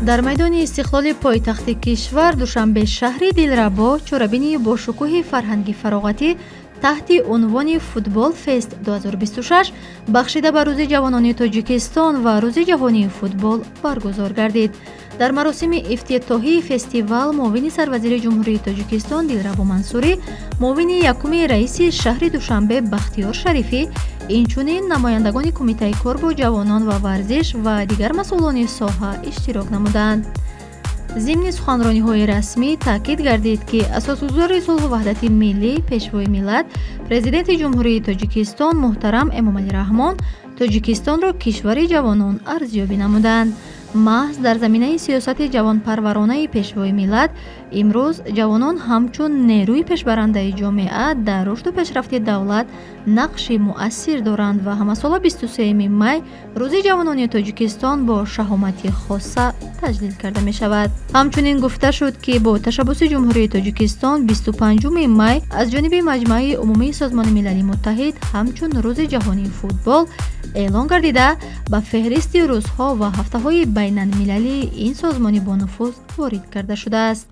дар майдони истиқлоли пойтахти кишвар душанбе шаҳри дилрабо чорабини бошукӯҳи фарҳанги фароғатӣ таҳти унвони футбол фест 2026 бахшида ба рӯзи ҷавонони тоҷикистон ва рӯзи ҷаҳонии футбол баргузор гардид. дар маросими ифтитоҳии фестивал муовини сарвазири ҷумҳурии тоҷикистон дилрабо мансурӣ, муовини якуми раиси шаҳри душанбе бахтиёр шарифӣ, инчунин намояндагони кумитаи кор бо ҷавонон ва варзиш ва дигар масъулони соҳа иштирок намуданд. зимни суханрониҳои расмӣ таъкид гардид, ки асосгузори сулҳу ваҳдати миллӣ, пешвои миллат, президенти ҷумҳурии тоҷикистон муҳтарам Эмомалӣ Раҳмон тоҷикистонро кишвари ҷавонон арзёбӣ намуданд. маҳз дар заминаи сиёсати ҷавонпарваронаи пешвои миллат имрӯз ҷавонон ҳамчун нерӯи пешбарандаи ҷомеа дар рушду пешрафти давлат нақши муассир доранд ва ҳамасола 23 май рӯзи ҷавонони тоҷикистон бо шаҳомати хосса таҷлил карда мешавад. ҳамчунин гуфта шуд, ки бо ташаббуси ҷумҳурии тоҷикистон 25 май аз ҷониби маҷмӯи умумии созмони милали муттаҳид ҳамчун рӯзи ҷаҳонии футбол эълон гардида ба феҳристи рӯзҳо ва ҳафтаҳои байналмилалии ин созмони бонуфуз ворид карда шудааст.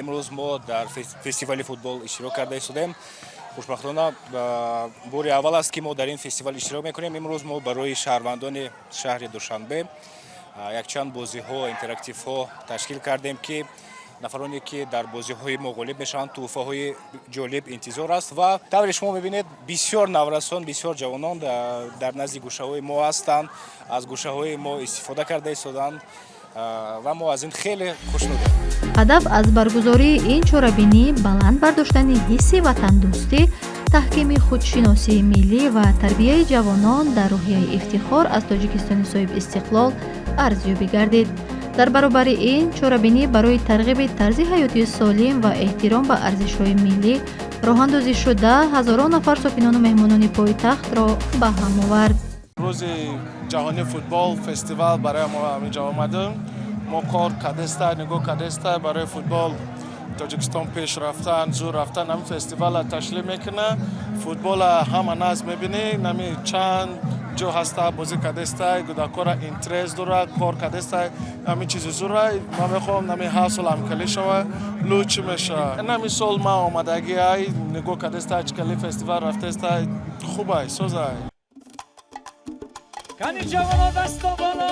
имрӯз мо дар фестивали футбол иштирок карда истодем. хушбахтона бори аввал аст ки мо дар ин фестивал иштирок мекунем. имрӯз мо барои шаҳрвандони шаҳри душанбе якчанд бозиҳо, интерактивҳо ташкил кардем, ки нафароне ки дар бозиҳои мо ғолиб мешаванд туҳфаҳои ҷолиб интизор аст ва тавре шумо мебинед бисёр наврасон, бисёр ҷавонон дар назди гӯшаҳои мо ҳастанд, аз гӯшаҳои мо истифода карда истоданд ва мо аз ин хеле хушнудем. ҳадаф аз баргузории ин чорабинӣ баланд бардоштани ҳисси ватандӯстӣ, таҳкими худшиносии миллӣ ва тарбияи ҷавонон дар рӯҳияи ифтихор аз тоҷикистони соҳиб истиқлол арзёбӣ гардид. дар баробари ин чорабинӣ барои тарғиби тарзи ҳаётии солим ва эҳтиром ба арзишҳои миллӣ роҳандозӣ шуда ҳазорон нафар сокинону меҳмонони пойтахтро ба ҳам овард. рӯзи ҷаҳонии футбол фестивал барои мо ҳаминҷа омадем. мо кор кадеста нигоҳ кадеста барои футбол тоҷикистон пеш рафтан зуд рафтан ҳамин фестивала ташлим мекуна. футбола ҳама наз мебинӣ, нами чанд ҷо ҳаста бозӣ кадеста гудакора интерес дора, кор кадеста ҳамин чизи зура. ман мехоҳам нами ҳар сол ҳамкалӣ шава лучи меша. нами сол ман омадагиай нигоҳ кадеста чикали фестивал рафтеста хубай созай. Kani ҷавонон дасто боло!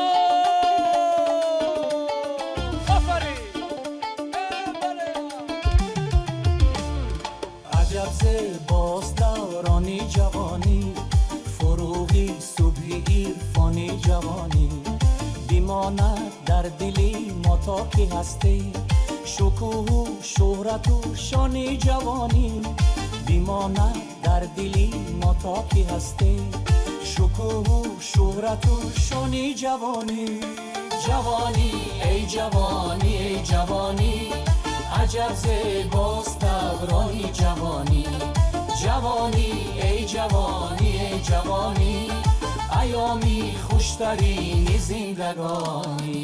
Офарин! аҷаб зебост даврони ҷавонӣ, фуруғи субҳи ирфони ҷавонӣ, бимонад дар дили мо то ки ҳастӣ, шукӯҳу шӯҳрату шони ҷавонӣ, бимонад дар дили мо то ки ҳастӣ, шукӯҳу шӯҳрату шони ҷавонӣ. ҷавонӣ эй ҷавонӣ эй ҷавонӣ, аҷаб зебост даврони ҷавонӣ. ҷавонӣ эй ҷавонӣ эй ҷавонӣ, айёми хуштарини зиндагонӣ.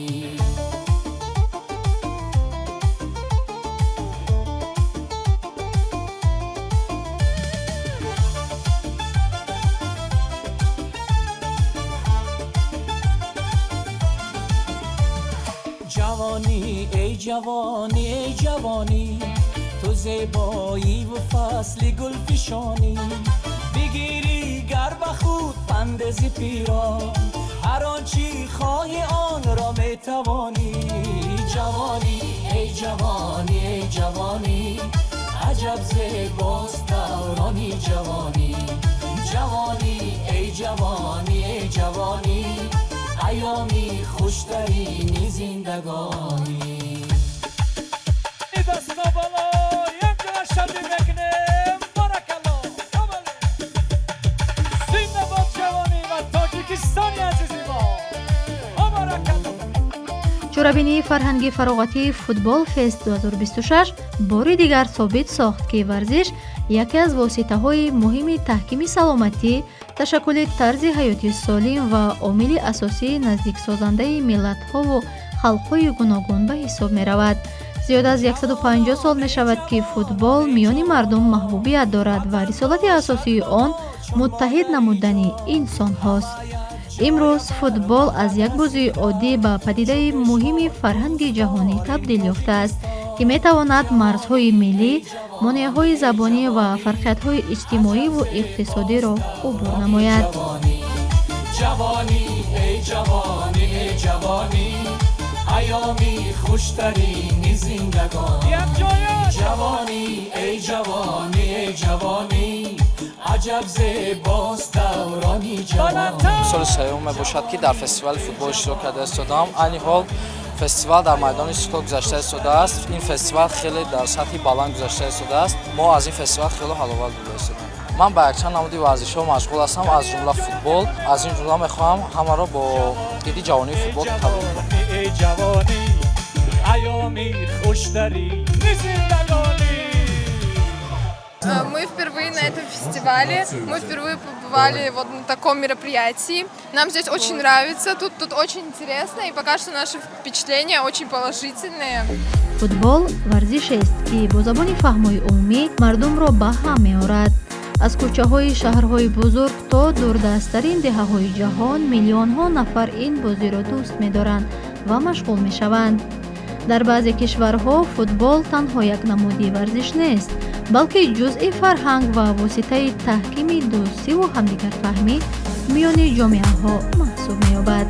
ҷавонӣ эй ҷавонӣ эй ҷавонӣ, ту зебоӣ ву фасли гулфишонӣ, бигирӣ гар ба худ пандези пирон, ҳар он чӣ хоҳӣ онро метавонӣ. ҷавонӣ эй ҷавонӣ эй ҷавонӣ, аҷаб зебост даврони ҷавонӣ. ҷавонӣ эй ҷавонӣ эй ҷавонӣ, айёми хуштарини зиндагонӣ. دستا بالا یک جا شادی میکنیم بارکالله کامله زنده باد جوانی و تاجیکستانی عزیزی ما بارکالله. чорабинии фарҳанги фароғатии футбол фест 2026 бори дигар собит сохт, ки варзиш яке аз воситаҳои муҳими таҳкими саломатӣ, ташаккули тарзи ҳаёти солим ва омили асосии наздиксозандаи миллатҳову халқҳои гуногун ба ҳисоб меравад. зиёда аз 150 сол мешавад, ки футбол миёни мардум маҳбубият дорад ва рисолати асосии он متحد نمودن انسان هاست. امروز فوتبال از یک بازی عادی به پدیده مهم فرهنگ جهانی تبدیل یافته است که می تواند مرزهای ملی، مانع‌های زبانی و فرقیت‌های اجتماعی و اقتصادی را عبور نماید. جوانی ای جوانی ای جوانی ایامی خوشترین زندگانی جوانی ای جوانی ای جوانی عجب زیباست دورانی جوانی. سال سوم باشد که در فستیوال فوتبال اشتراک کرده استادم. عین حال فستیوال در میدان استقلال گذشته استاده است. این فستیوال خیلی در سطح بلند گذشته استاده است. ما از این فستیوال خیلی حالاوت بوده استادم. من با چند نمودی ورزش‌ها مشغول هستم، از جمله فوتبال. از این جمله می‌خواهم همه را با دیدی جوانی فوتبال تبریک کنم. ای جوانی ایامی خوشترین زندگانی. Мы впервые на этом фестивале, мы впервые побывали вот на таком мероприятии. Нам здесь очень нравится, тут очень интересно, и пока что наши впечатления очень положительные. فوتبال ورزش است که با زبان فهم‌های عمومی مردم را به هم می‌آورد. از کوچه‌های شهرهای بزرگ تا دوردست‌ترین دهه‌های جهان میلیون‌ها نفر این بازی را دوست می‌دارند و مشغول می‌شوند. در بعضی کشورها فوتبال تنها یک نمودی ورزش نیست، بلکه جزئی فرهنگ و واسطه تحکیم دوستی و همدیگر فهمی میان جامعه‌ها محسوب می‌یابد.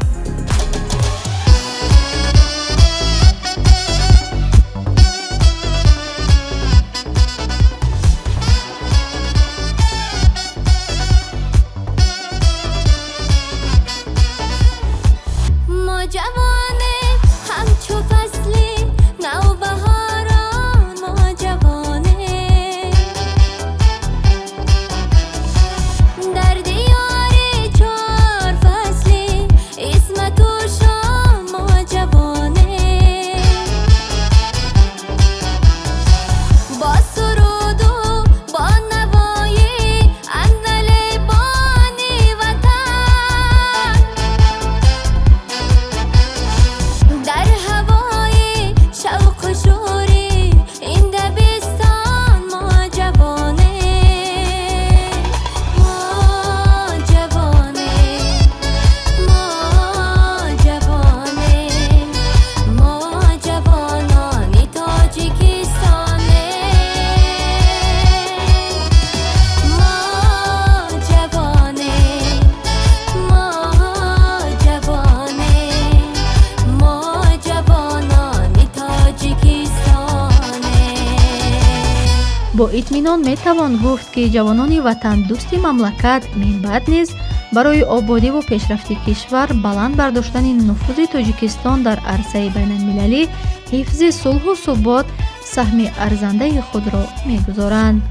با اطمینان میتوان گفت که جوانان وطن دوستی مملکت من بعد نیز برای آبادی و پیشرفت کشور بلند برداشتن نفوذ تاجیکستان در عرصه بین المللی، حفظ صلح و ثبات سهم ارزنده خود را میگذارند.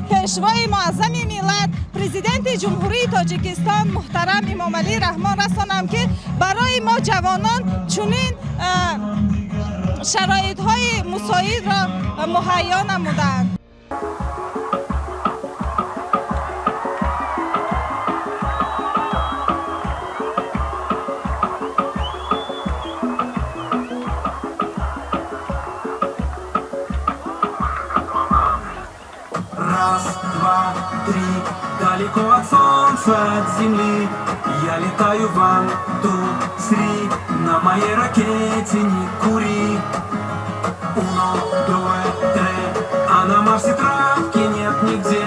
پیشوای معظم ملت پرزیدنت جمهوری تاجیکستان محترم امامعلی رحمان رسانم که برای ما جوانان چنین شرایط‌های مساعد را مهیا نمودند. Раз, два, три, далеко от солнца, от земли. Я летаю в индустрии, на моей ракете не кури. Uno, due, tre, а на Марсе травки нет нигде.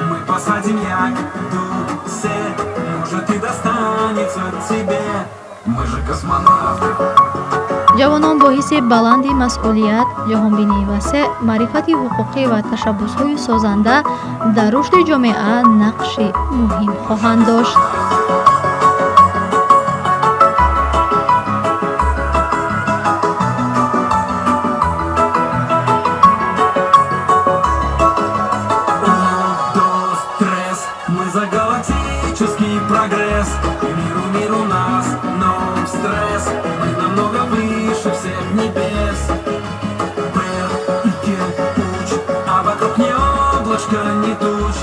Мы посадим ягдусе, может и достанется тебе. Мы же космонавты. ҷавонон бо ҳисси баланди масъулият, ҷаҳонбинии васеъ, маърифати ҳуқуқӣ ва ташаббусҳои созанда дар рушди ҷомеа нақши муҳим хоҳанд дошт. Мы за галактический прогресс. Мир у нас, но стресс. Мы намного выше всех небес. Б и К, уч, а вокруг не облачко, не туч.